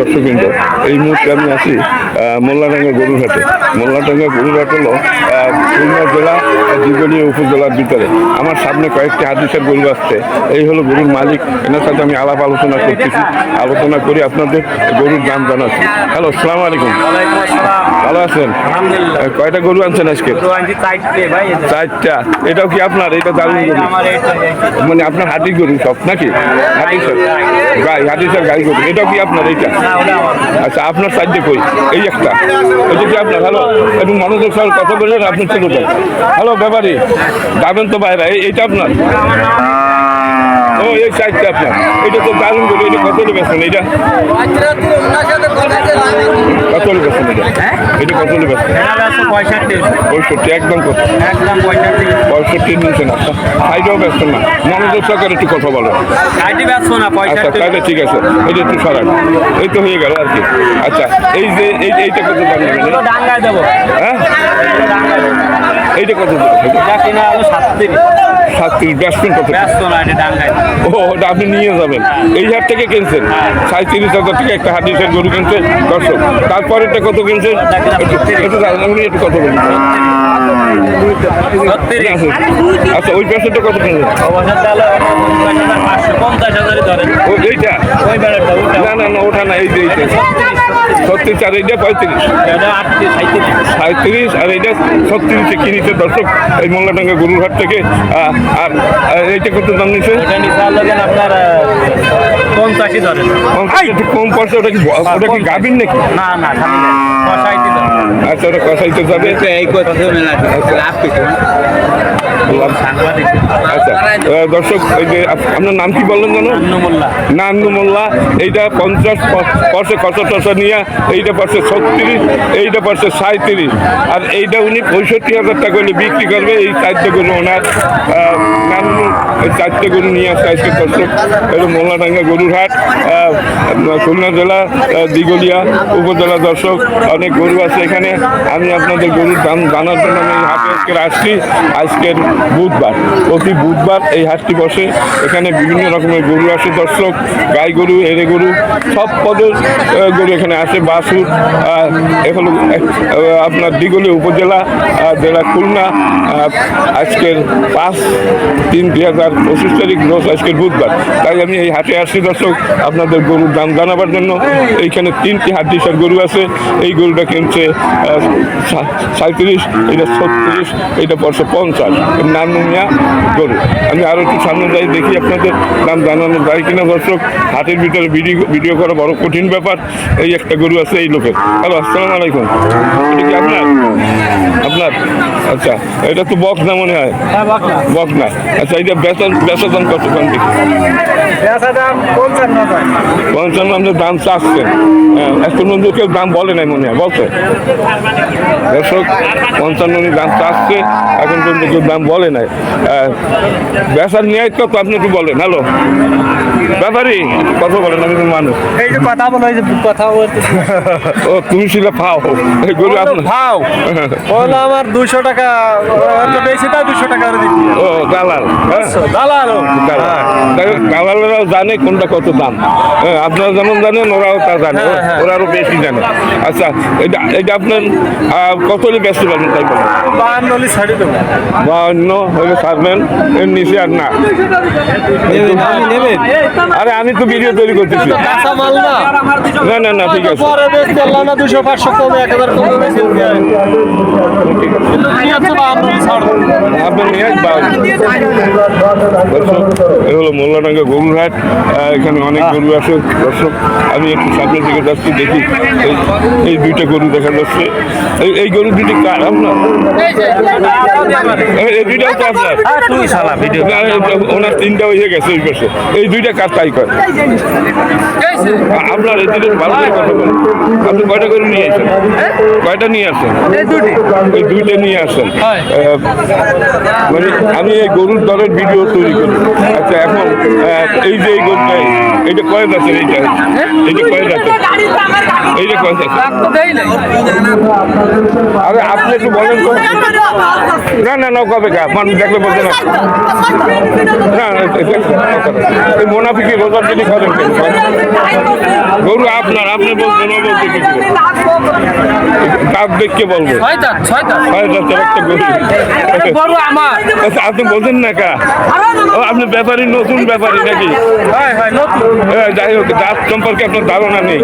দর্শকবৃন্দ, এই মুহূর্তে আমি আছি মোল্লাডাঙ্গা গরুরহাটে। মোল্লাডাঙ্গা গরুরহাট হলো খুলনা জেলা দিগলিয়া উপজেলার ভিতরে। আমার সামনে কয়েকটি হাদিসের গরু আসছে। এই হলো গরুর মালিক, এনার সাথে আমি আলাপ আলোচনা করতেছি। আলোচনা করে আপনাদের গরুর দাম জানাচ্ছি। হ্যালো, আসসালামু আলাইকুম। ভালো আছেন? কয়টা গরু আনছেন আজকে? চারটা। এটাও কি আপনার? এটা দারুণ গরু, মানে আপনার হাতির গরু সব নাকি? হাদিসের গাই, হাদিসের গাই গরু। এটাও কি আপনার? এইটা আচ্ছা, আপনার সাইডে কই? এই একটা, এটা কি আপনার? হ্যালো, একটু মনোযোগ সহ কথা বললেন, আপনি চলে যান। হ্যালো ব্যাপারী, যাবেন তো বাইরে? এইটা আপনার? ও, এই সাইডটা আপনার। এটা তো দারুণ গরু। এটা কত বেছেন? এইটা কত বেছেন? এটা কত বেছেন? 65। একদম কত? 65 নিচ্ছেন। আচ্ছা, সাইডেও বেচছেন না? মনোযোগ সহকারে একটু কথা বলো। আচ্ছা তাহলে ঠিক আছে, এটা একটু সরান। এই তো হয়ে গেল আর কি। আচ্ছা, এই যে এইটা কত দাম নেবেন? হ্যাঁ, এইটা কত দেবেন? 37। বেচছেন কত? ও, ওটা আপনি নিয়ে যাবেন। এই হাট থেকে কিনছেন 37,000 টাকা একটা হাদিসের গরু কিনছেন। দর্শক, তারপরেরটা কত কিনছেন? একটু কত বলুন। আচ্ছা, ওই পেছনটা কত কিনছেন? এইটা না না না, ওঠা না। এই যে এইটা 36, আর এইটা 35, 37, আর এইটা 36 কিনেছে। দর্শক, এই মোল্লাডাঙ্গা গরুর হাট থেকে। আর এইটা কত দাম নিচ্ছে? আপনার 85 ধরেন। একটু কম পয়সা। ওটা কি গাভীর নাকি? না না, আচ্ছা, ওটা কষাইতে যাবে। আচ্ছা দর্শক, এই যে আপনার নাম কি বললেন জানো? নান্নু মোল্লা। এইটা 50 পড়ছে, কত টসা নিয়ে এইটা পড়ছে 36, এইটা পড়ছে 37, আর এইটা উনি 65,000 টাকা হলে বিক্রি করবে। এই 4টে গরু ওনার নান্নু, এই 4টে গরু নিয়ে আসছে আজকে। দর্শক, এটা মোল্লাডাঙ্গা গরুর হাট, খুলনা জেলা দিগলিয়া উপজেলা। দর্শক, অনেক গরু আছে এখানে। আমি আপনাদের গরুর দাম জানার জন্য আমি এই হাটে আজকে আসছি। আজকের বুধবার, প্রতি বুধবার এই হাটটি বসে। এখানে বিভিন্ন রকমের গরু আসে। দর্শক, গাই গরু, এড়ে গরু, সব পদের গরু এখানে আসে। বাছুর। এগুলো আপনার দিগলি উপজেলা, জেলা খুলনা। আজকের 5/3/2025 তারিখ রোজ আজকের বুধবার। তাই আমি এই হাটে আসছি দর্শক, আপনাদের গরুর দাম জানাবার জন্য। এইখানে 3টি হাড্ডিসার গরু আছে। এই গরুটা কিনছে 37, এটা 36, এটা পড়ছে 50। নান্নু মিয়া গরু। আমি আরও একটু সামনে যাই, দেখি আপনাদের দাম জানানো যায় কিনা। দর্শক, হাটের ভিতরে ভিডিও করা বড় কঠিন ব্যাপার। এই একটা গরু আছে এই লোকের। হ্যালো, আসসালামু আলাইকুম। এটা কি আপনার? আপনার? আচ্ছা, এটা তো বক্স না মনে হয়? বক্স না। আচ্ছা, এটা বেচা দাম কত? দাম দেখি 55। আমাদের দাম চাচ্ছেন? হ্যাঁ, এখন পর্যন্ত কেউ দাম বলে নাই মনে হয়, বলছে? দর্শক, 55 দাম চাচ্ছে, এখন পর্যন্ত কেউ দাম বলে নাই। বেচার নিয়ে কত আপনি একটু বলেন। হ্যালো ব্যাপারী, কথা বলেন। আমি তো মানুষ, এই যে কথা বলো, এই যে কথা বলতে। ও, তুমি ছিল ফাও। এই গরু আপনার ফাও বলো? আমার 200 টাকা বেশি, তাই 200 টাকা করে দিচ্ছি। ও, দালাল। দালালেরাও জানে কোনটা কত দাম। আপনারা যেমন জানেন, ওরাও তা জানে। ওরা আরো বেশি জানে। আচ্ছা, এটা আপনার কত হলে ব্যস্ত পারবেন? তাই বলেন। 52 হলে ছাড়ি দেবো। 52 হলে ছাড়বেন, এর নিচে আর না। আরে, আমি তো ভিডিও তৈরি করতেছি। না না না, ঠিক আছে। এ হলো মোল্লাডাঙ্গা গরুর হাট। এখানে অনেক গরু আছে। দর্শক, আমি একটু সামনের দিকে যাচ্ছি, দেখি এই 2টা গরু দেখা যাচ্ছে। এই গরু 2টি কার? আপনার? এই 2টাও তো আপনার? ওনার 3টা হয়ে গেছে ওই পাশে। এই 2টা কার? তাই কয় আপনার? এই 2টা ভালো করে কথা বলেন। আপনি কয়টা গরু নিয়ে আসেন? কয়টা নিয়ে আসেন? এই 2টা নিয়ে আসেন। মানে আমি এই গরুর দলের ভিডিও তৈরি করি। আচ্ছা, এখন এই যে এই গরুটা, এইটা কয় দাঁতের? এইটা কয় দাঁতের? এইটা কত আছে? দাম তো দেই নাই। আরে আপনি একটু বলেন তো। না না না কবে কা মানুষ দেখলে বলতে না না এই মোনাফিকি রোজার যদি করেন কেন? গরু আপনার আপনি বলছেন ও বলতে কিছু কাপ দেখকে বলবো ছয় দাঁত, ছয় দাঁত। হয় যাচ্ছে একটা গরু এটা গরু আমার। আচ্ছা আপনি বোঝেন না কা ও আপনি ব্যাপারী নতুন ব্যাপারী নাকি হয় হয় নতুন। যাই হোক জাত সম্পর্কে আপনার ধারণা নেই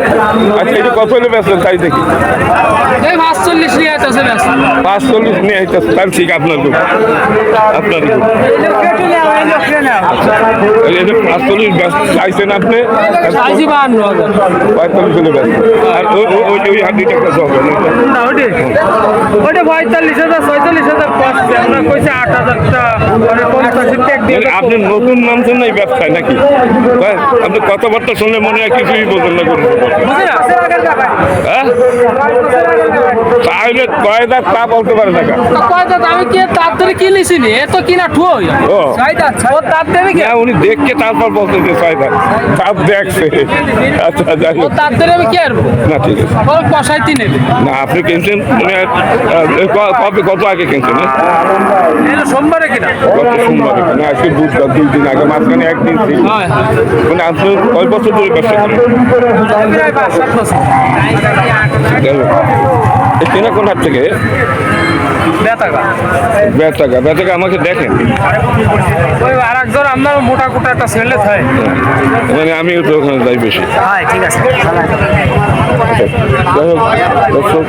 আচ্ছা এটা কত হলে ব্যস্ত তাই দেখি এই 45 নিয়ে আছে ব্যস্ত। 45 নিয়ে আইতেছে তার ঠিক আপনার গরু আপনার গরু এই যে 45 ব্যস্ত চাইছেন আপনি সাইজি 52,000। 45 হলে ব্যস্ত আর ওই হাতিটা কত হবে না ওটি ওটা 45,000 46,000 কষ্ট আমরা কইছে 8,000 টা মানে 50 টেক দিয়ে আপনি নতুন নামছেন না এই ব্যবসায় নাকি হ্যাঁ আপনি কথাবার্তা শুনলে মনে হয় কিছুই বলছেন না গরু বুঝি না হ্যাঁ তাহলে কয় দাঁত তা বলতে পারে না তো কয় দাঁত আমি কি তার ধরে কি লিছি নি এ তো কিনা ঠুই ও। ছয় দাঁত ও তার দেবে কি হ্যাঁ উনি দেখকে তারপর বলছেন যে ছয় দাঁত তাপ দেখছে আচ্ছা যাই ও হোক তার ধরে আমি কি আর না ঠিক আছে ও কষাইতে নেবে না আপনি কিনছেন মানে কবে কত আগে কিনছেন হ্যাঁ? এটা সোমবারে কিনা গত সোমবার না আজকে বুধবার 2 দিন আগে মাঝখানে একদিন ছিল হয় মানে আপনি কয় বছর ধরে ব্যবসা করেন প্রায় 5-7 বছর যাই হোক এই কেনা কোন হাট থেকে বেতাগা বেচাকা আমাকে দেখেন ওই আরেকজন আপনার মোটা কোটা একটা ছেলে থাকে মানে আমিও তো ওখানে যাই বেশি হ্যাঁ ঠিক আছে যাই হোক দর্শক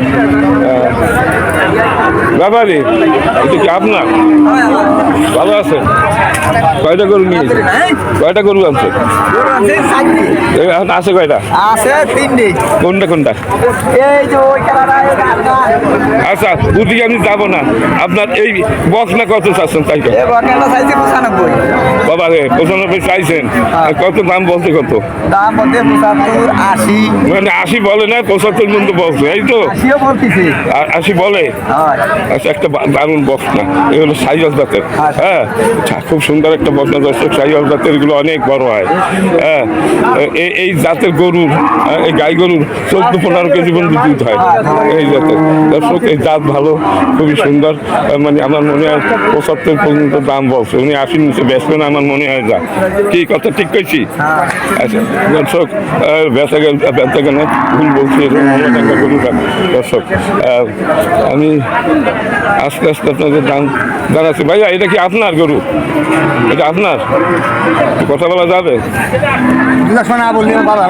ব্যাপারি এটা কি আপনার ভালো আছে কয়টা গরু নিয়েছে কয়টা গরু আছে এখন আছে কয়টা আছে 3টি কোনটা কোনটা এই যে ওই খেলাটা আচ্ছা ওদিকে আমি যাবো না আপনার এই বক্স না কত চাচ্ছেন তাই তো? এই বকেটা চাইছে 95 বাবা রে 95 চাইছেন আর কত দাম বলতে কত দাম বলতে 75 80 মানে 80 বলে না 75 পর্যন্ত বলছে এই তো 80ও বলতেছি 80 বলে হয় আচ্ছা একটা দারুণ বক্স না এগুলো সাইজ জাতের হ্যাঁ আচ্ছা, খুব সুন্দর একটা বক্স না দর্শক সাইজ জাতের এগুলো অনেক বড় হয় হ্যাঁ এই জাতের গরুর এই গাই গরুর 14-15 কেজি পর্যন্ত দুধ হয় এই জাতের দর্শক এই জাত ভালো খুবই সুন্দর মানে আমার মনে হয় 75 পর্যন্ত দাম বলছে উনি 80 নিচে বেচবেন আমার মনে হয় যা কি কথা ঠিক কইছি আচ্ছা দর্শক বেচা কেন ভুল বলছি এরকম একটা গরুটা দর্শক আমি আস্তে আস্তে আপনাদের দাম জানাচ্ছি ভাইয়া এটা কি আপনার গরু এটা আপনার কথা বলা যাবে না বললি বাবা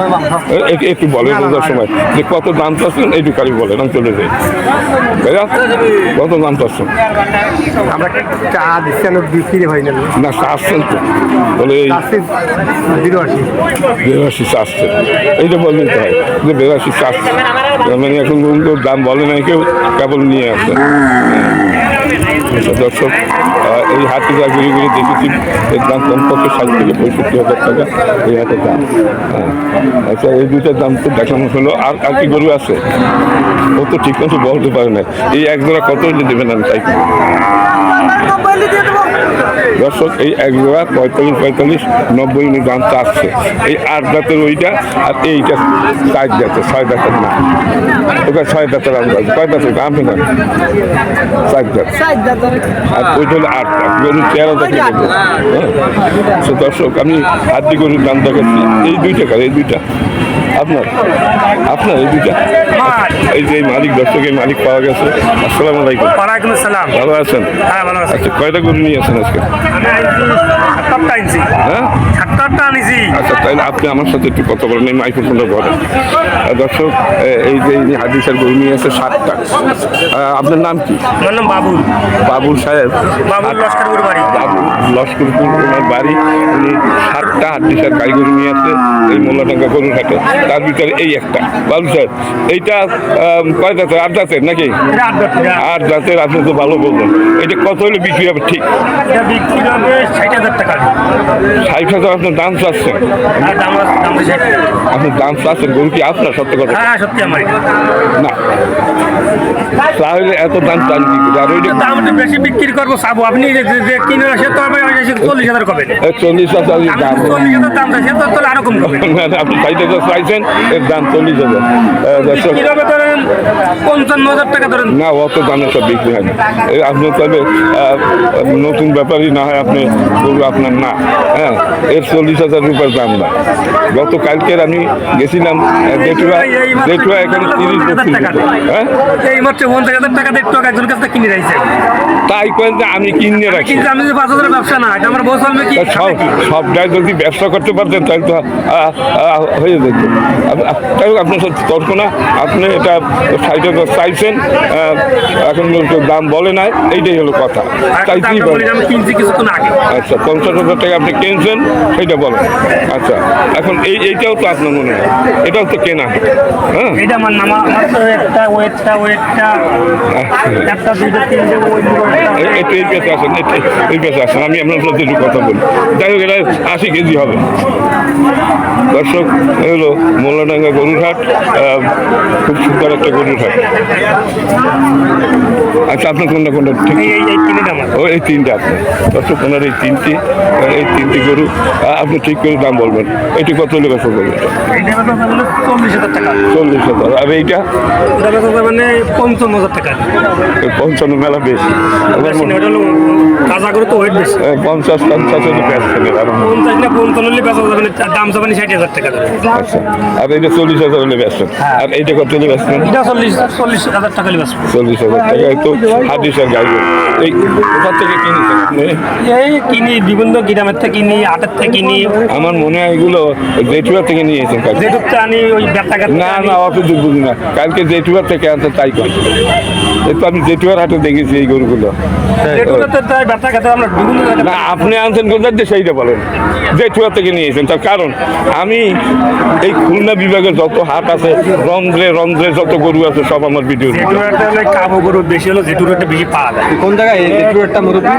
একটু বলেন বোঝার সময় যে কত দাম চাচ্ছেন এইটু কারি বলেন আমি চলে যাই ভাইয়া কত দাম চাচ্ছেন আমরা চা দিচ্ছি না বিক্রি হয় না না চাচ্ছেন তো বলে এই 82 চাচ্ছেন এইটা বললেন তো হয় যে 82 চাচ্ছেন মানে এখন পর্যন্ত দাম বলে নাই কেউ কেবল নিয়ে আসছে দর্শক এই হাটে যা ঘুরে ঘুরে দেখেছি এর দাম কমপক্ষে 60 থেকে 65,000 টাকা এই হাটের দাম আচ্ছা এই দুইটার দাম তো দেখানো হলো আর আর কি গরু আছে ও তো ঠিক মতো বলতে পারে না এই এক জোড়া কত হলে দেবেন আমি তাই দর্শক এই এক জোড়া 45-90 উনি দাম চাচ্ছে এই 8 দাঁতের ওইটা আর এইটা 4 দাঁতের 6 দাঁতের না ওটা 6 দাঁতের দাম কয় দাঁতের দাম না 4 দাঁত আর ওইটা হলো 8 দাঁত গরুর চেহারা দেখে দর্শক আমি হাতি গরুর দাম দেখাচ্ছি এই দুইটা কার এই দুইটা আপনার আপনার এই দুইটা এই যে মালিক দর্শকের মালিক পাওয়া গেছে আসসালামু আলাইকুম ওয়ালাইকুম আসসালাম ভালো আছেন হ্যাঁ ভালো আছি আচ্ছা কয়টা গরু নিয়ে আসেন আজকে সাতটা আনছি হ্যাঁ সাতটা আনছি আচ্ছা তাহলে আপনি আমার সাথে একটু কথা বলেন এই মাইক্রোফোনটা ধরেন দর্শক এই যে হাদিসের গরু নিয়ে আছে 7টা আপনার নাম কি আমার নাম বাবুল বাবুল সাহেব বাবুল লস্করপুর বাড়ি বাবু লস্করপুর ওনার বাড়ি উনি 7টা হাদিসের গাই গরু নিয়ে আছে এই মোল্লাডাঙ্গা গরুর হাটে তার ভিতরে এই একটা বাবুল সাহেব এইটা কয় জাতের 8 জাতের নাকি 8 জাতের আপনি তো ভালো বলবেন এটা কত হলে বিক্রি হবে ঠিক বিক্রি হবে 60,000 টাকা 60,000 আপনার দাম চাচ্ছেন আপনি দাম চাচ্ছেন গরু কি আপনার সত্য কথা হ্যাঁ সত্যি আমার না তাহলে এত দাম চান কি করে? আর ওইটা দাম একটু বেশি বিক্রি করবো চাবো আপনি যে কিনে আসে তো আমি 40,000 কবেন 40,000 দাম 40,000 দাম চাই সে তো আরো কম কবেন আপনি 60,000 চাইছেন কিনছেন এর দাম 40,000। দর্শক কিভাবে ধরেন 55,000 টাকা ধরেন। না অত দামে সব বিক্রি হয় না। এই আপনি তবে নতুন ব্যাপারই না হয় আপনি গরু আপনার না, হ্যাঁ এর 40,000 রুপির দাম না। গতকালকের আমি গেছিলাম জেঠুয়া এখানে 30-32 হ্যাঁ এই মাত্র 50,000 টাকা দিয়ে একটু একজন কাছে কিনে রাখছে। তাই করেন যে আমি কিনে রাখি। কিন্তু আমি যে 5,000 ব্যবসা না, এটা আমার বউ চলবে কি? সবটাই যদি ব্যবসা করতে পারতেন তাহলে তো হয়ে যেত। তাই হোক আপনার সাথে তর্ক না, আপনি এটা 60,000 চাইছেন, এখন তো দাম বলে নাই, এইটাই হলো কথা। চাইতেই পারেন। আমি কিনছি কিছুক্ষণ আগে। আচ্ছা 50,000 টাকা আপনি কিনছেন সেইটা বলেন। আচ্ছা এখন এইটাও তো আপনার মনে হয় এটাও তো কেনা, হ্যাঁ এটা আমার নাম, আমার তো একটা ওয়েটটা একটা দুইটা তিনটে একটু এই পেশে আসেন, এই পেশে আসেন, আমি আপনার সাথে একটু কথা বলি। যাই হোক এটা 80 কেজি হবে। দর্শক হলো মোল্লাডাঙ্গা গরুর হাট, খুব সুন্দর একটা গরুর হাট। আচ্ছা আপনার কোনটা ঠিক? এই কিনে আমার ও এই তিনটা আপনি দর্শক ওনার এই তিনটি গরু আপনি ঠিক করে দাম বলবেন। এটি কত হলে বেচা করবেন? এইটা তো 40,000 টাকা। 40,000। আর এইটা এটা বেচা মানে 55,000 টাকা। 55 মেলা বেশি। বেশি না, ওটা হলো তাজা করে তো ওয়েট বেশি। 50 হলে বেচছেন আর 50 না 55 হলে বেচা যাবে না, দাম যাবে না 60,000 টাকা। আচ্ছা আর এইটা 40,000 হলে বেচছেন। আর এইটা কত হলে বেচছেন? এটা 40,000 টাকা হলে বেচবো। 40,000 টাকায় তো হাদিসের গাই গরু। এই কোথা থেকে কিনেছেন আপনি? এই কিনি বিভিন্ন গ্রামের থেকে কিনি, হাটের থেকে কিনি। আমার মনে হয় এগুলো জেঠুয়া থেকে নিয়েছেন কালকে। যেটুকটা আনি ওই ব্যথা না না অত দূর বুঝি না, কালকে জেঠুয়া থেকে আনতে তাই করে। এই তো আমি জেঠুয়ার হাটে দেখেছি এই গরুগুলো। যেটুকাতে তাই ব্যথা খেতে আমরা বিভিন্ন জায়গায়। না আপনি আনছেন কোথায় দিয়ে সেইটা বলেন। জেঠুয়া থেকে নিয়েছেন তার কারণ আমি এই খুলনা বিভাগের যত হাট আছে রন্ধ্রে যত গরু আছে সব আমার ভিডিও। যেটুকাতে হলে কাবু গরু বেশি হলো, যেটুকাতে বেশি পাওয়া যায়। কোন জায়গায় একটা মুরব্বী?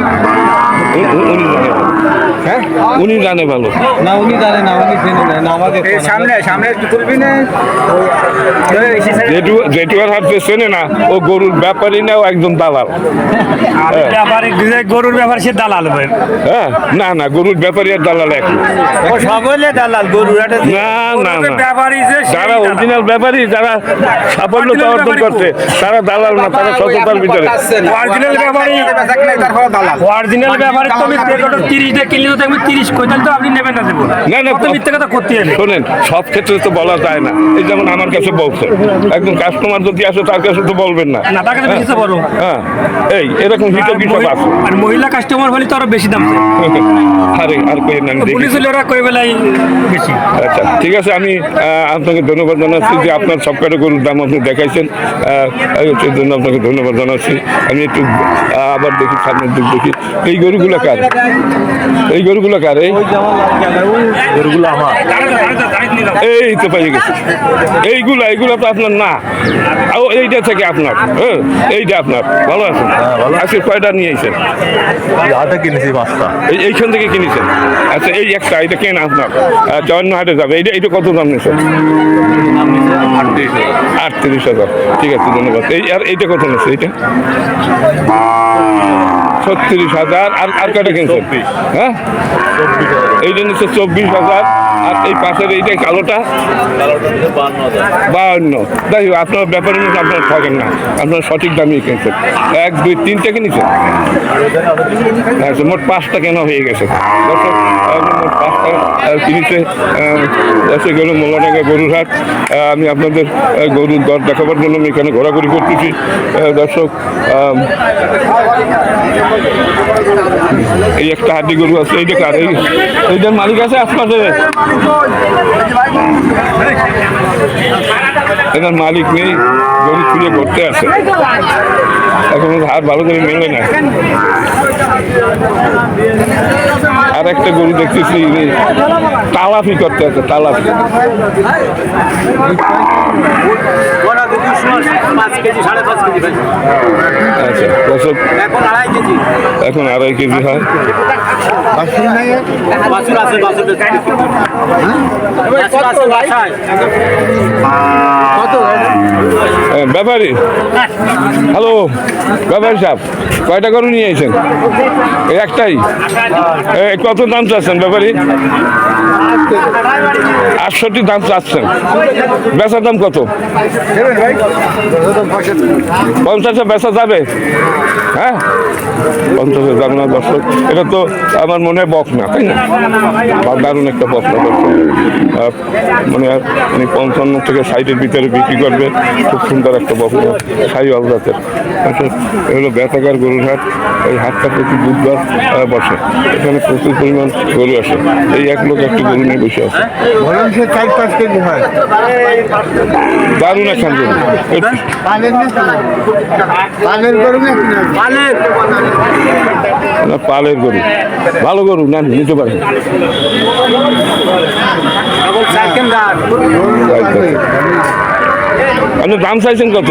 হ্যাঁ উনি জানে ভালো। না উনি জানে না, উনি চেনে না আমাকে। সামনে একটু তুলবি না? জেঠুয়ার হাট যে চেনে না ও গরুর ব্যাপারই না, ও একজন দালাল। গরুর ব্যাপারে সে দালাল ভাই। হ্যাঁ না না গরুর ব্যাপারী আর দালাল এক না। সকলে দালাল গরুর হাটে। না না ব্যাপারী যে যারা অরিজিনাল ব্যাপারী, যারা সাফল্যতা অর্জন করছে তারা দালাল না, তারা সততার ভিতরে। অরিজিনাল ব্যাপারী, অরিজিনাল ব্যাপারী তো আমি 30 টাকা কিনলে তো আমি 30 কই, তাহলে তো আপনি নেবেন না দেবো না না কত মিথ্যে কথা করতে হবে। শোনেন সব ক্ষেত্রে তো বলা যায় না। এই যেমন আমার কাছে বলছে একজন কাস্টমার যদি আসে তার কাছে তো বলবেন না। না তার কাছে বেশি তো বড়। হ্যাঁ এই এরকম হিসাব কিসব আছে। আর মহিলা কাস্টমার হলে তো আরো বেশি দাম চায়। আরে আর কই না দেখি। পুলিশ হলে ওরা কই বেলায় বেশি। আচ্ছা ঠিক আছে, আমি আপনাকে ধন্যবাদ জানাচ্ছি যে আপনার সবকটা গরুর দাম আপনি দেখাইছেন, এর জন্য আপনাকে ধন্যবাদ জানাচ্ছি। আমি একটু আবার দেখি সামনের দিক দেখি। এই গরুগুলো কার? এই গরুগুলো কার? এই গরুগুলো আমার। এই তো পেয়ে গেছি। এইগুলা তো আপনার না, এইটা থেকে আপনার। হ্যাঁ এইটা আপনার। ভালো আছেন? আজকে কয়টা নিয়েছেন? হাটে কিনেছি 5টা। এইখান থেকে কিনেছেন? আচ্ছা এই একটা এটা কেন আপনার? অন্য হাটে যাবে। এইটা কত দাম নিয়েছেন? 38,000। ঠিক আছে ধন্যবাদ। আর এইটা কত নিচ্ছে? এইটা 36,000। আর কয়টা কিনছেন? হ্যাঁ এইটা নিচ্ছে 24,000। আর এই পাশের এইটা কালোটা 52। যাই হোক আপনার ব্যাপারে কিন্তু আপনার ঠকেন না, আপনার সঠিক দামই কিনছেন। 1 2 3 কিনেছেন। আচ্ছা মোট 5টা কেনা হয়ে গেছে। দর্শক মোট 5টা কিনেছে। এসে গেল মোল্লাডাঙ্গা গরুর হাট। আমি আপনাদের গরুর দর দেখাবার জন্য আমি এখানে ঘোরাঘুরি করতেছি। দর্শক এই একটা হাড্ডি গরু আছে। এইটা কার? এইটার মালিক আছে আশপাশে? এটার মালিক নেই, গরু ছুঁড়ে করতে আছে। এখন হাট ভালো করে মেলে না। আর একটা গরু দেখতেছি তালাফি করতে আছে, তালাফি। আচ্ছা দর্শক এখন 2.5 কেজি হয়। ব্যাপারী হ্যালো, ব্যাপারী সাহেব কয়টা গরু নিয়ে এসেছেন? এই একটাই? কত দাম চাচ্ছেন ব্যাপারী? 68 দাম চাচ্ছেন, বেচার দাম কত? 50-এ বেচা যাবে? হ্যাঁ, 50-এ যাবে না দর্শক। এটা তো আমার মনে হয় বক না, তাই না? বা দারুণ একটা বক না দর্শক। মানে 55 থেকে 60-এর ভিতরে বিক্রি করবে। খুব সুন্দর একটা বক না, সাইওয়াল জাতের। এগুলো বেতাকার গরুর হাট। এই হাটটা প্রতি বুধবার বসে। এখানে প্রচুর পরিমাণ গরু আসে। এই এক লোক একটি গরু নিয়ে বসে আছে। দারুণ একখান গরু। না, পালের গরু, ভালো গরু না, নিতে পারেন। আপনি দাম চাইছেন কত?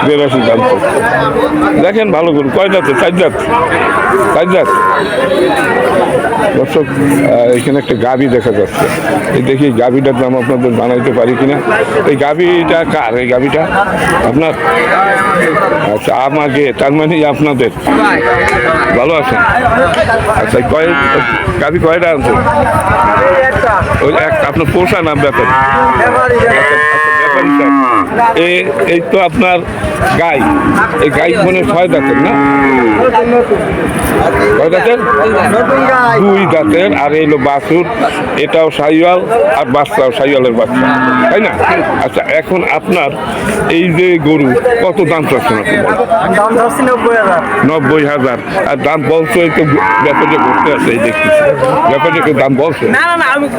82 দাম। দেখেন ভালো গরু, কয় দাঁতে? 4 দাঁত। 4 দাঁত। দর্শক, এখানে একটা গাভী দেখা যাচ্ছে। এই দেখি গাভীটার দাম আপনাদের জানাইতে পারি কিনা। এই গাভীটা কার? এই গাভীটা আপনার? আচ্ছা, আমাকে, তার মানে আপনাদের। ভালো আছেন? আচ্ছা, গাভী কয়টা আনছেন? ওই এক আপনার পোষা না ব্যাপার? এই তো আপনার গাই। এই গাই মনে 6 দাঁতের না? 6 দাঁতের? 2 দাঁতের। আর এলো বাছুর, এটাও সাইওয়াল আর বাচ্চাও সাইওয়ালের বাচ্চা, তাই না? আচ্ছা, এখন আপনার এই যে গরু কত দাম চাচ্ছেন আপনি? 90,000। আর দাম বলছো এই তো ব্যাপারে ঘুরতে আছে, এই দেখতেছি ব্যাপারে দাম বলছে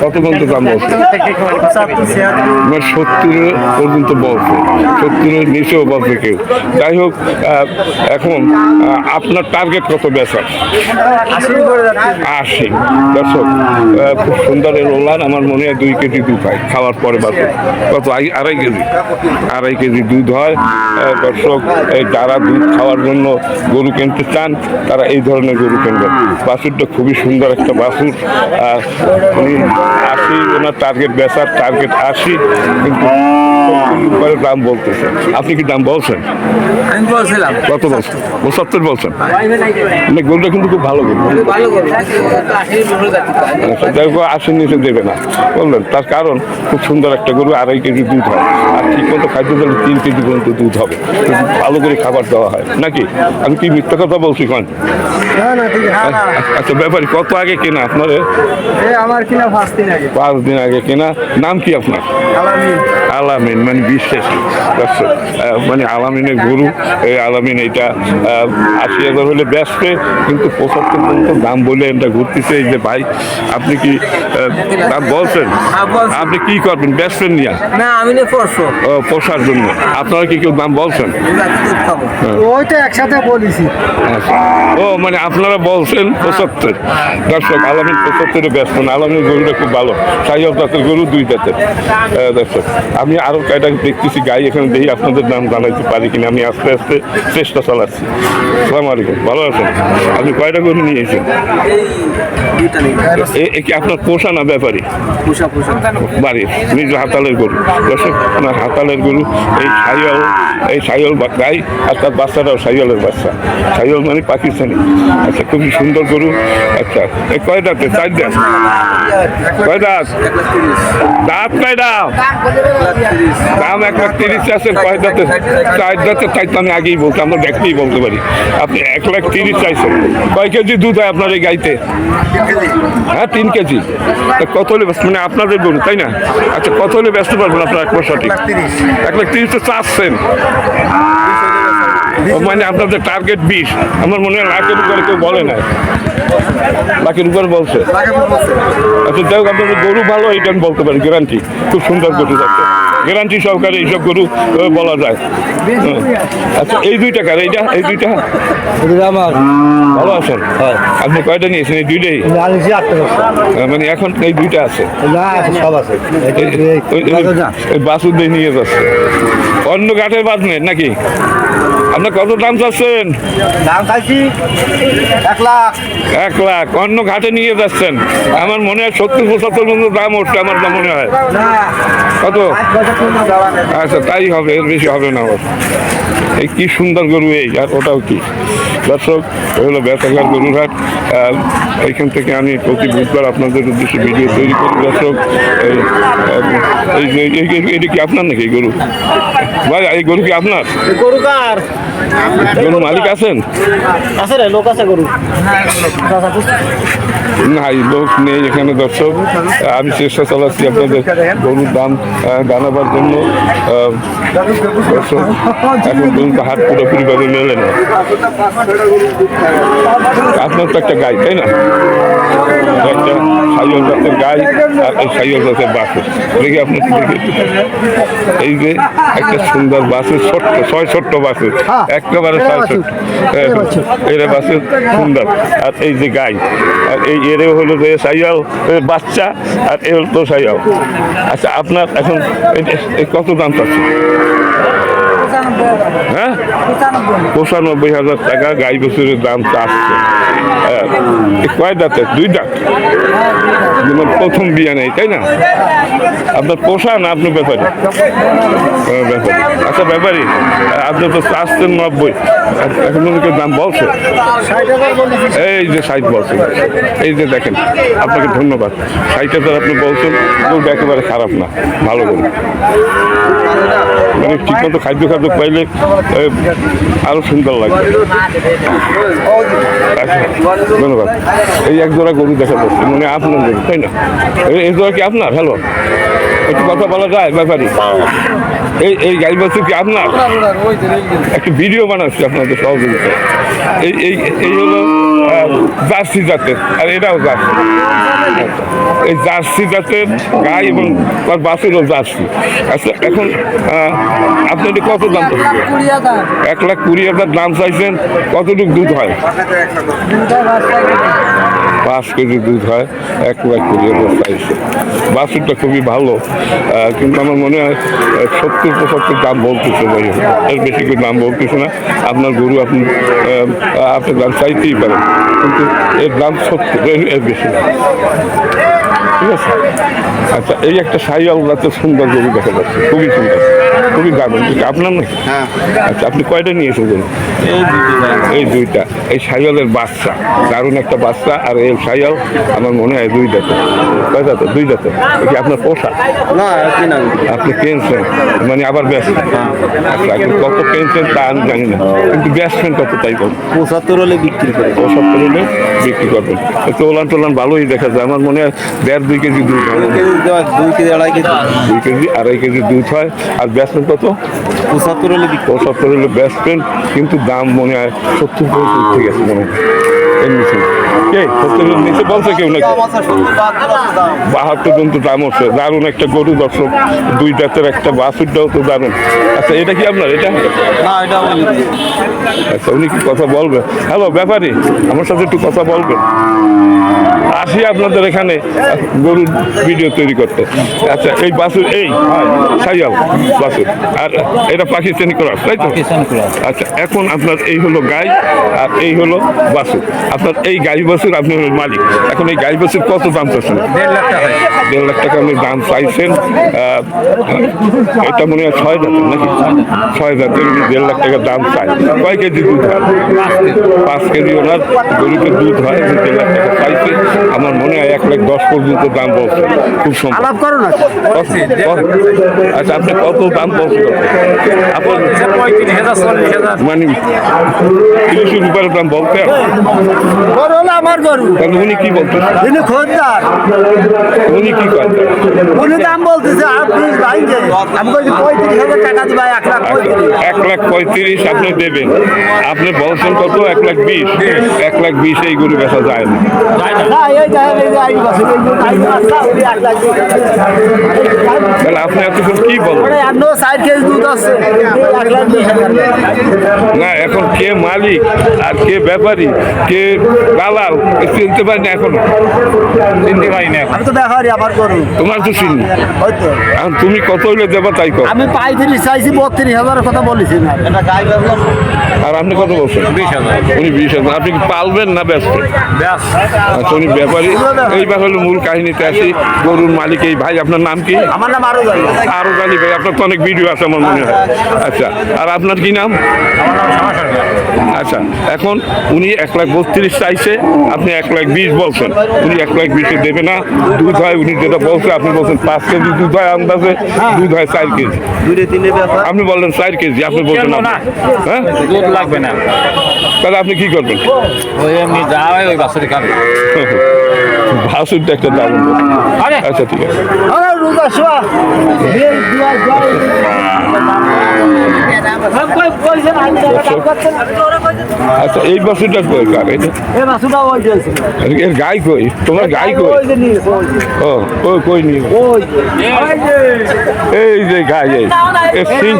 কত পর্যন্ত দাম বলছে? 70 পর্যন্ত বলছে, 70-এর নিচেও বলছে কেউ। যাই হোক, এখন আপনার টার্গেট কত বেচার? 80। দর্শক, খুব সুন্দর এর ওলান। আমার মনে হয় 2 কেজি দুধ হয় খাওয়ার পরে। বাছুর কত? 2.5 কেজি। 2.5 কেজি দুধ হয়। দর্শক, যারা দুধ খাওয়ার জন্য গরু কিনতে চান তারা এই ধরনের গরু কিনবেন। বাছুরটা খুবই সুন্দর একটা বাছুর। উনি 80 ওনার টার্গেট বেচার, টার্গেট 80, কিন্তু দাম বলতেছে। আপনি কি দাম বলছেন? আমি বলছিলাম কত বলছেন? 75 বলছেন। মানে গরুটা কিন্তু খুব ভালো গরু। দেখো 80-র নিচে দেবে না বললেন। তার কারণ খুব সুন্দর একটা গরু, 2.5 কেজি দুধ হয়। আর ঠিক মতো খাদ্য দিলে 3 কেজি পর্যন্ত দুধ হবে, ভালো করে খাবার দেওয়া হয় নাকি? আমি কি মিথ্যা কথা বলছি কোন? আচ্ছা, ব্যাপারী কত আগে কেনা আপনার? আমার কিনা 5 দিন আগে। 5 দিন আগে কেনা। নাম কি আপনার? আলামিন। মানে বিশ্বাসী দর্শক, মানে আলামিনের গরু। এই আলামিন এইটা 80,000 হলে বেচবে, কিন্তু 75 পর্যন্ত দাম বলে এটা ঘুরতেছে। এই যে ভাই, আপনি কি দাম বলছেন? আপনি কি করবেন? বেচবেন নিয়া? না, আমি না পড়ছো। পোষার জন্য। আপনারা কি কেউ দাম বলছেন? ওইটা একসাথে বলেছি। আচ্ছা, ও মানে আপনারা বলছেন 75। দর্শক, আলামিন 75-এ ব্যস্ত না। আলামিনের গরুটা খুব ভালো, সাইওয়াল জাতের গরু, 2 দাঁতের। দর্শক, আমি আরো কয়টা দেখতেছি গাই, এখানে দেখি আপনাদের দাম জানাইতে পারি কিনা। আমি আস্তে আস্তে চেষ্টা চালাচ্ছি। আসসালামু আলাইকুম, ভালো আছেন? আপনি কয়টা গরু নিয়েছেন? এ কি আপনার পোষা না ব্যাপারী? বাড়ির নিজ হাতালের গরু। দর্শক, আপনার হাতালের গরু। এই সাইওয়াল গাই, আর তার বাচ্চাটাও সাইওয়ালের বাচ্চা। সাইওয়াল মানে পাকিস্তানি। আচ্ছা, খুবই সুন্দর গরু। আচ্ছা, এই কয় দাঁতে? 4 দাঁত। কয় দাঁত? দাঁত কয়টা? দাম 1,30,000 আছে। কয় দাঁতে? 4 দাঁতে। তাই তো আমি আগেই বলছি, আমরা দেখলেই বলতে পারি। আপনি 1,30,000 চাইছেন। কয় কেজি দুধ হয় আপনার এই গাইতে? হ্যাঁ, 3 কেজি। কত হলে মানে আপনাদের গরু, তাই না? আচ্ছা, কত হলে ব্যস্ত পারবেন আপনার? 1,30,000 তো চাচ্ছেন। মানে আপনাদের টার্গেট 20। আমার মনে হয় লাখের উপরে কেউ বলে না। লাখের উপরে বলছে। আচ্ছা, যাই হোক, আপনাদের গরু ভালো, এইটা আমি বলতে পারি, গ্যারান্টি। খুব সুন্দর গরু যাচ্ছে, গ্যারান্টি সহকারে এইসব গরু বলা যায়। আচ্ছা, এই 2 টাকার এইটা, এই 2টা আমার ভালো আছেন? আপনি কয়টা নিয়েছেন? এই 2টাই? মানে এখন এই 2টা আছে? সব আছে। ওই বাছুর দিয়ে নিয়ে যাচ্ছে। অন্য ঘাটের বাদ নেই নাকি? আপনার কত দাম চাচ্ছেন? দাম চাইছি 1 লাখ। 1 লাখ। অন্য ঘাটে নিয়ে যাচ্ছেন। আমার মনে হয় 70-75 পর্যন্ত দাম উঠছে, আমার যা মনে হয়। কত? আচ্ছা, তাই হবে, এর বেশি হবে না। এই কি সুন্দর গরু এই, আর ওটাও কি দর্শক, ওই হলো বেতাঘাট গরুর হাট। এইখান থেকে আমি প্রতি বুধবার আপনাদের উদ্দেশ্যে ভিডিও তৈরি করি দর্শক। এটা কি আপনার নাকি এই গরু? ভাই এই গরু কি আপনার? গরু কার গরু মালিক আছেন? আছে রে, লোক আছে গরু। নাই, লোক নেই এখানে দর্শক। আমি চেষ্টা চালাচ্ছি আপনাদের গরুর দাম জানাবার জন্য। দর্শক, এখন পর্যন্ত হাট পুরোপুরিভাবে মেলে না। আপনার তো একটা গাই, তাই না? একটা সাইয়ল জাতের গাই আর এই সাইয়ল জাতের বাছুর দেখি আপনি দেখে। এই যে একটা সুন্দর বাছুর, ছোট্ট বাছুর, একেবারে এরা বাছুর সুন্দর। আর এই যে গাই, আর এই এরে হলো যে সাইয়াল বাচ্চা, আর এ হলো তো সাইয়াল। আচ্ছা, আপনার এখন কত দাম পাচ্ছে? হ্যাঁ, 95,000 টাকা গাই বছরের দাম চাচ্ছে। কয় দাঁতের? 2 দাঁত, প্রথম বিয়া নেই, তাই না? আপনার পোষা না আপনি ব্যাপারী? ব্যাপারী। আচ্ছা ব্যাপারী, আপনি তো চাচ্ছেন 90, এখন দাম বলছে এই যে 60 বলছেন। এই যে দেখেন, আপনাকে ধন্যবাদ। 60,000 আপনি বলছেন, গরুটা একেবারে খারাপ না, ভালো গরু। মানে ঠিক মতো খাদ্য পাইলে আরো সুন্দর লাগবে। ধন্যবাদ। এই এক জোড়া গরু দেখা যাচ্ছে, মানে আপনার গরু, তাই না? এই জোড়া কি আপনার? হ্যালো, একটু কথা বলা যায় ব্যাপারী? এই গাড়ি বলছে কি আপনার? একটা ভিডিও বানাচ্ছি আপনাদের সহযোগিতা। এই হলো জার্সি জাতের, আর এটাও জার্সি। এই জার্সি জাতের গাই এবং তার বাছুরও জার্সি। আচ্ছা, এখন আপনি এটি কত দাম? 1,20,000 দাম চাইছেন। কতটুকু দুধ হয়? 5 কেজি দুধ হয়, 1,20,000 চাইছে। বাছুরটা খুবই ভালো, কিন্তু আমার মনে হয় 70-75 দাম বলতেছে, ভাই এর বেশি করে দাম বলতেছে না। আপনার গরু আপনি দাম চাইতেই পারেন, কিন্তু এর দাম 70, এর বেশি না। ঠিক আছে। আচ্ছা, এই একটা সাইয়াল জাতের সুন্দর গরু দেখা যাচ্ছে, খুবই সুন্দর, খুবই দারুণ। আপনার নাকি? আচ্ছা, আপনি কয়টা নিয়েছেন গরু? এই 2টা। এই সাইয়ালের বাচ্চা, দারুণ একটা বাচ্চা। আর এই সাইয়াল আমার মনে হয় 2 দাঁতের। কয় দাঁতের? 2 দাঁতের। কি আপনার পোষা? না, আপনি কিনছেন, মানে আবার বেচছেন? আচ্ছা, এখন কত কিনছেন তা আমি জানি না, কিন্তু বেচছেন কত তাই বল? 75 হলে বিক্রি করে। 75 হলে বিক্রি করবেন। তোলান ভালোই দেখা যায়। আমার মনে হয় 1.5-2 কেজি দুধ হয়। 2 কেজি 2.5 কেজি। 2 কেজি 2.5 কেজি দুধ হয়। আর বেচবেন কত? 75 হলে বিক্রি। 75 হলে বেচবেন, কিন্তু দাম মনে হয় 70 উঠে গেছে মনে হয়। এমনি কে 70 নিচে বলছে কেউ নাকি? 72 পর্যন্ত দাম হচ্ছে। দারুণ একটা গরু দর্শক, 2 দাঁতের একটা বাছুরটাও তো দারুণ। আচ্ছা, এটা কি আপনার? এটা না, এটা আচ্ছা, উনি কি কথা বলবেন? হ্যালো ব্যাপারী, আমার সাথে একটু কথা বলবেন? আসি আপনাদের এখানে গরুর ভিডিও তৈরি করতে। আচ্ছা, এই বাছুর, এই সাইয়াল বাছুর, আর এটা পাকিস্তানি ক্রস, তাই তো? আচ্ছা, এখন আপনার এই হলো গাই আর এই হলো বাছুর। আপনার এই গাই বাছুর আপনি হলেন মালিক। এখন এই গাই বাছুর কত দাম চাচ্ছেন? 1.5 লাখ টাকা আপনি দাম চাইছেন। এটা মনে হয় 6 দাঁতের নাকি? 6 দাঁতের 1.5 লাখ টাকা দাম চাই। কয় কেজি দুধ হয়? 5 কেজি ওনার গরুকে দুধ হয়, 1.5 লাখ টাকা চাইছে। আমার মনে হয় 1,10,000 পর্যন্ত দাম বলছে। খুব সম্ভব। আলাপ করো না। আচ্ছা, আপনি কত দাম বলছেন? আপনার 35,000 মানে 30 উপরে দাম বলতে? গরু হলো আমার গরু। তাহলে উনি কি বলতেন? তিনি খোঁজদার। উনি কি করেন? উনি দাম বলতেছে আপনি ভাইকে। আমি বলছি 35,000 টাকা দিবা, 1,35,000। 1,35,000 আপনি দেবেন। আপনি বলছেন কত? 1,20,000। 1,20,000 এই গরু বেচা যায় না। না, এই দেখেন, এই যে আইন আছে, এই যে আইন আছে, ওই 1,20,000। তাহলে আপনি এতক্ষণ কি বলেন? মানে এখনো 4 কেজি দুধ আছে, 1,20,000। না, এখন কে মালিক আর কে ব্যাপারী, কে দালাল, চিনতে পারি না এখনো। চিনতে পারি না। আমি তো ব্যাপারই, আমার গরু। তোমার তো চিনি। হয়তো এখন তুমি কত হইলে দেবা তাই কর। আমি 35 চাইছি, 32,000 কথা বলেছি না। এটা গাই ব্যবসা। আর আপনি কত বলছেন? 20,000। উনি 20,000। আপনি কি পালবেন না বেচবেন? আচ্ছা, উনি পারি। এইবার হলো মূল কাহিনীতে আসি। গরুর মালিক এই ভাই, আপনার নাম কি? আমার নাম আরো জানি আরো জানি ভাই, আপনার তো অনেক ভিডিও আছে আমার মনে হয়। আচ্ছা, আর আপনার কি নাম? আচ্ছা, এখন উনি 1,32,000 চাইছে, আপনি 1,20,000 বলছেন। উনি 1,20,000 দেবে না। দুধ হয় উনি যেটা বলছে, আপনি বলছেন 5 কেজি দুধ হয় আন্দাজে, দুধ হয় 4 কেজি। আপনি বললেন 4 কেজি, আপনি বলছেন না। হ্যাঁ, দুধ লাগবে না, তাহলে আপনি কি করবেন? ওই এমনি যা হয় ওই বাছুরি খাবে। ভাসুরটা একটা দারুণ কথা। আচ্ছা, ঠিক আছে। আরে রোজা শোয়া আচ্ছা, এই বাসুরটা কই কার? এটা এর গাই কই? তোমার গাই কই? ও কই কই নি? এই যে গাই, এই সিং।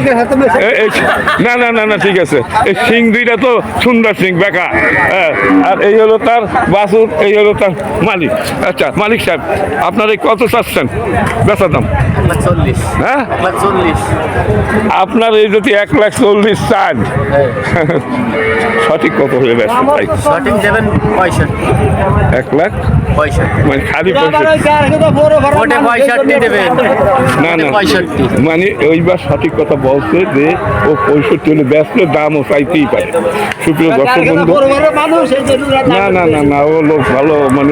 না না না না, ঠিক আছে। এই সিং দুইটা তো সুন্দর সিং বেকা। হ্যাঁ, আর এই হলো তার বাসুর, এই হলো তার মালিক। আচ্ছা মালিক সাহেব, আপনার এই কত চাচ্ছেন বেচা দাম? 40। হ্যাঁ, 40। আপনার এই যদি 1,40,000 চান, সঠিক কত হলে বেচা ভাই? সঠিক দেবেন 65। 1,00,000 মানে খালি 65? ওটা 65 দেবেন। না না, 65। মানে ওইবার সঠিক কথা বলছে যে ও 65 হলে বেচলে দামও চাইতেই পারে। সুপ্রিয় দর্শক বন্ধু, না না না না, ও লোক ভালো, মানে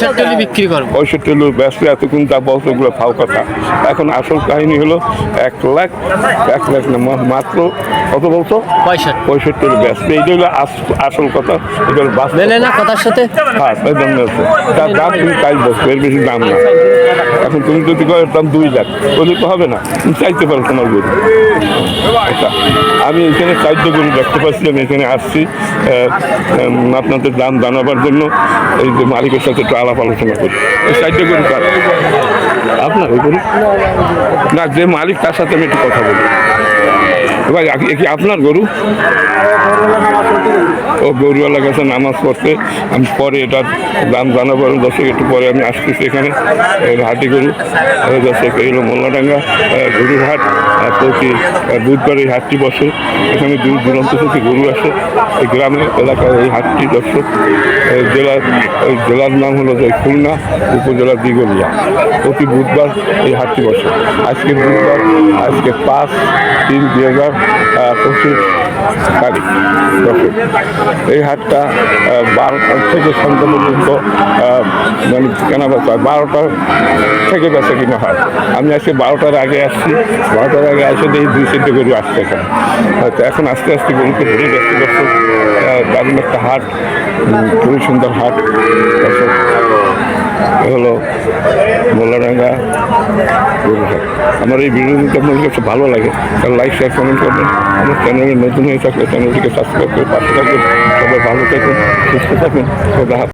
65 বিক্রি করবো। 65 হলে বেচলে এতক্ষণ যা বলছে ওগুলো ফাও কথা। এখন আসল কাহিনী হলো 1,00,000 না, মাত্র কত বলছো? 65 হলে বেচলে, এইটা হলো আসল কথা। এটা হলো বাস্তব। মেলে না কথার সাথে। হ্যাঁ, তাই দাম আছে। তার দাম তুমি তাই বলছো, এর বেশি দাম না। এখন তুমি যদি কয়ের দাম 2 লাখ, বলে তো হবে না, তুমি চাইতে পারো তোমার গরু। আচ্ছা, আমি এখানে 4টা গরু দেখতে পাচ্ছি, আমি এখানে আসছি আপনাদের দাম জানাবার জন্য। এই যে মালিকের সাথে একটু আলাপ আলোচনা করি। এই 4টা গরু কার? আপনার ওই গরু না, যে মালিক তার সাথে আমি একটু কথা বলি। ভাই, এ কি আপনার গরু? ও গরুওয়ালা গেছে নামাজ পড়তে। আমি পরে এটার দাম জানাবো দর্শক, একটু পরে আমি আসতেছি এখানে। হাটি গরু দর্শক, এই হলো মোল্লাডাঙ্গা গরুর হাট। প্রতি বুধবার এই হাটটি বসে। এখানে দূর দূরান্ত থেকে গরু আসে। এই গ্রামের এলাকায় এই হাটটি দর্শক। জেলার নাম হলো যে খুলনা, উপজেলার দিগলিয়া। প্রতি বুধবার এই হাটটি বসে। আজকে বুধবার, আজকে 5/3/2025 তারিখ। দর্শক, এই হাটটা 12টা থেকে সন্ধ্যা পর্যন্ত মানে কেনা বেচা, 12টা থেকে বেচা কিনা হয়। আমি আজকে 12টার আগে আসছি। 12টার আগে এসে এই 2-3টে গরু আসছে এখানে। হয়তো এখন আস্তে আস্তে গরুকে ধরে যাচ্ছে দর্শক। দারুণ একটা হাট, খুবই সুন্দর হাট দর্শক। এ হলো মোল্লাডাঙ্গা গরু হাট। আমার এই ভিডিওটি আপনাদের কাছে ভালো লাগে তাহলে লাইক, শেয়ার, কমেন্ট করবেন। আমার চ্যানেলে নতুন হয়ে থাকলে চ্যানেলটিকে সাবস্ক্রাইব করে পাশে থাকবেন। সবাই ভালো থাকুন, সুস্থ থাকুন।